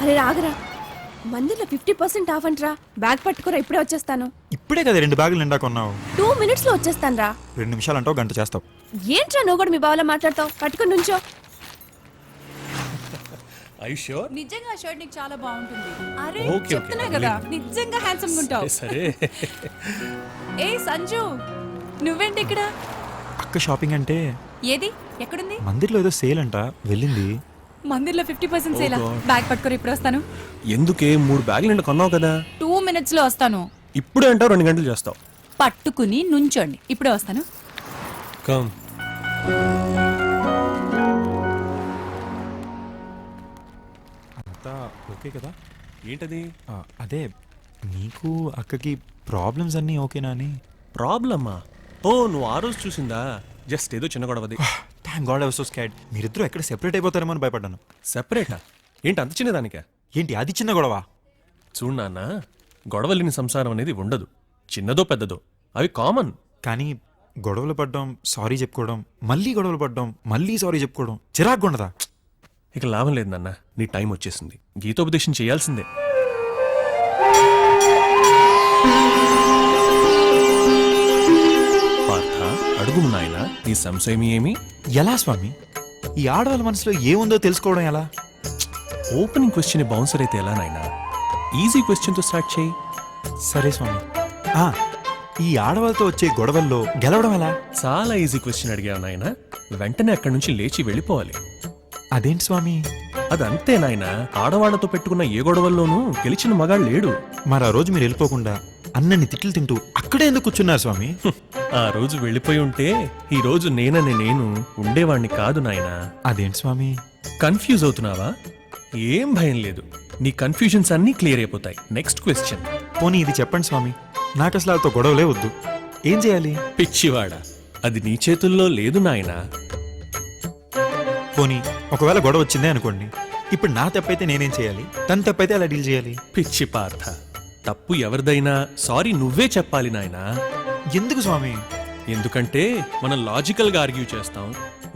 అరే రాగరా, మందిలో 50% of అంటరా. Bag పట్టుకురా, ఇప్పుడే వచ్చేస్తాను. ఇప్పుడే కదా 2 బ్యాగులు నిండా కొన్నావు. 2 minutes లో వచ్చేస్తాను రా. 2 నిమిషాలు అంటావు, గంట చేస్తావు. ఏంట్రా నువ్వు కూడా మీ బావలా మాట్లాడతావు? పట్టుకుని నుంచో. నిజంగా షర్ట్ నీకు చాలా బాగుంటుంది. అరే ఓకే, చెప్తున్నా ఓకే, కదా, నిజంగా హ్యాండ్సమ్ గా ఉంటావు. సరే ఏ సంజు, నువ్వేంటి ఇక్కడ? అక్క షాపింగ్ అంటే ఏది ఎక్కడుంది? మందిర్లో ఏదో సేల్ అంట, వెళ్ళింది. మందిర్లో 50% సేలా? బ్యాగ్ పట్టుకొని ఇప్పుడు వస్తాను. ఎందుకే 3 బ్యాగులు నిండా కొన్నావు కదా. 2 minutes లో వస్తాను. ఇప్పుడే అంటావు 2 గంటలు చేస్తావు. పట్టుకుని నుంచోండి, ఇప్పుడే వస్తాను. కమ్. అంతా ఓకే కదా? ఏంటది? అదే నీకు అక్కకి ప్రాబ్లమ్స్ అన్నీ ఓకేనా అని. ప్రాబ్లమ్మా? ఓ, నువ్వు ఆ రోజు చూసిందా? జస్ట్ ఏదో చిన్న గొడవది. Thank god I was so scared. మీరిద్దరూ ఎక్కడ సెపరేట్ అయిపోతారేమో అని భయపడ్డాను. సెపరేటా? ఏంటి అంత చిన్నదానికా? ఏంటి అది చిన్న గొడవ? చూడు నాన్న, గొడవలేని సంసారం అనేది ఉండదు. చిన్నదో పెద్దదో అవి కామన్. కానీ గొడవలు పడ్డం, సారీ చెప్పుకోవడం, మళ్ళీ గొడవలు పడ్డం, మళ్ళీ సారీ చెప్పుకోవడం చిరాగ్గా ఉండదా? ఇక లాభం లేదు నాన్న, నీ టైం వచ్చేసింది. గీతోపదేశం చేయాల్సిందే. పార్థ, అడుగు నాయనా, నీ సంశయం ఏమి? ఎలా స్వామి? ఈ ఆడవాళ్ళ మనసులో ఏముందో తెలుసుకోవడం ఎలా? ఓపెనింగ్ క్వశ్చన్ బౌన్సర్ అయితే ఎలా నాయనా? ఈజీ క్వశ్చన్తో స్టార్ట్ చేయి. సరే స్వామి. ఈ ఆడవాళ్ళతో వచ్చే గొడవల్లో గెలవడం ఎలా? చాలా ఈజీ క్వశ్చన్ అడిగావు నాయనా. వెంటనే అక్కడి నుంచి లేచి వెళ్ళిపోవాలి. అదేంటి స్వామి? అదంతే నాయనా, ఆడవాళ్లతో పెట్టుకున్న ఏ గొడవల్లోనూ గెలిచిన మగాడు లేడు. మరి ఆ రోజు మీరు వెళ్ళిపోకుండా అన్నన్ని తిట్లు తింటూ అక్కడే ఎందుకు కూర్చున్నారు స్వామి? ఆ రోజు వెళ్ళిపోయి ఉంటే ఈ రోజు నేనని నేను ఉండేవాణ్ణి కాదు నాయనా. అదేంటి స్వామి? కన్ఫ్యూజ్ అవుతున్నావా? ఏం భయం లేదు, నీ కన్ఫ్యూజన్స్ అన్నీ క్లియర్ అయిపోతాయి. Next question. పోనీ ఇది చెప్పండి స్వామి, నాకు అసలు వాళ్ళతో గొడవలే వద్దు, ఏం చేయాలి? పిచ్చివాడా, అది నీ చేతుల్లో లేదు నాయనా. పోనీ ఒకవేళ గొడవ వచ్చిందే అనుకోండి, ఇప్పుడు నా తప్పైతే నేనేం చేయాలి? తన తప్పైతే అలా డీల్ చేయాలి? పిచ్చి పార్థ, తప్పు ఎవరిదైనా సారీ నువ్వే చెప్పాలి నాయనా. ఎందుకు స్వామి? ఎందుకంటే మనం లాజికల్ గా ఆర్గ్యూ చేస్తాం,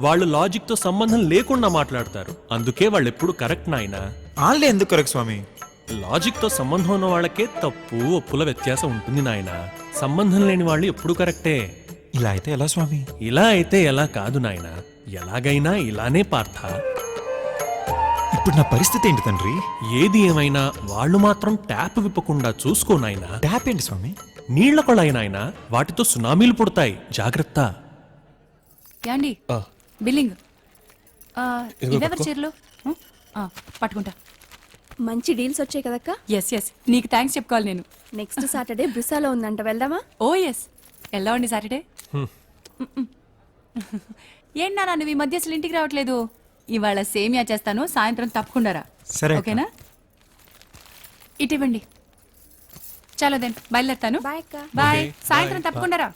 వాళ్ళు లాజిక్ తో సంబంధం లేకుండా మాట్లాడతారు. అందుకే వాళ్ళు ఎప్పుడు కరెక్ట్ నాయనా. వాళ్ళే ఎందుకు కరెక్ట్ స్వామి? లాజిక్ తో సంబంధం ఉన్న వాళ్ళకే తప్పు ఒప్పుల వ్యత్యాసం ఉంటుంది నాయనా. సంబంధం లేని వాళ్ళు ఎప్పుడు కరెక్టే. ఇలా అయితే ఎలా స్వామి? ఇలా అయితే ఎలా కాదు నాయనా, ఎలాగైనా ఇలానే పార్థ. ఇప్పుడు నా పరిస్థితి ఏంటి తండ్రి? ఏది ఏమైనా వాళ్ళు మాత్రం ట్యాప్ విప్పకుండా చూసుకో నాయనా. ట్యాప్ ఏంటి స్వామి? నీళ్ల కొళాయి నాయనా, వాటితో సునామీలు పుడతాయి, జాగ్రత్త. యాండి ఆ. బిల్లింగ్. ఇదిగో ఇవెవరి పట్టుకో. చీరలు? పట్టుకుంటా. మంచి డీల్స్ వచ్చాయి కదక్క. ఎస్ నీకు థ్యాంక్స్ చెప్పుకోవాలి నేను. నెక్స్ట్ సాటర్డే బ్రిసాలో ఉందంట, వెళ్దామా? ఓ ఎస్, ఎలా ఉండి సాటర్డే. ఏంటి నాన్న నువ్వు ఈ మధ్య అసలు ఇంటికి రావట్లేదు? ఇవాళ సేమియా చేస్తాను, సాయంత్రం తప్పకుండా రా. సరే అక్క. ఓకేనా? ఇటు ఇవ్వండి. చలో దెన్ బయలుదేరుతాను. బాయ్ అక్క. బాయ్. Okay, సాయంత్రం bye. తప్పకుండా రా.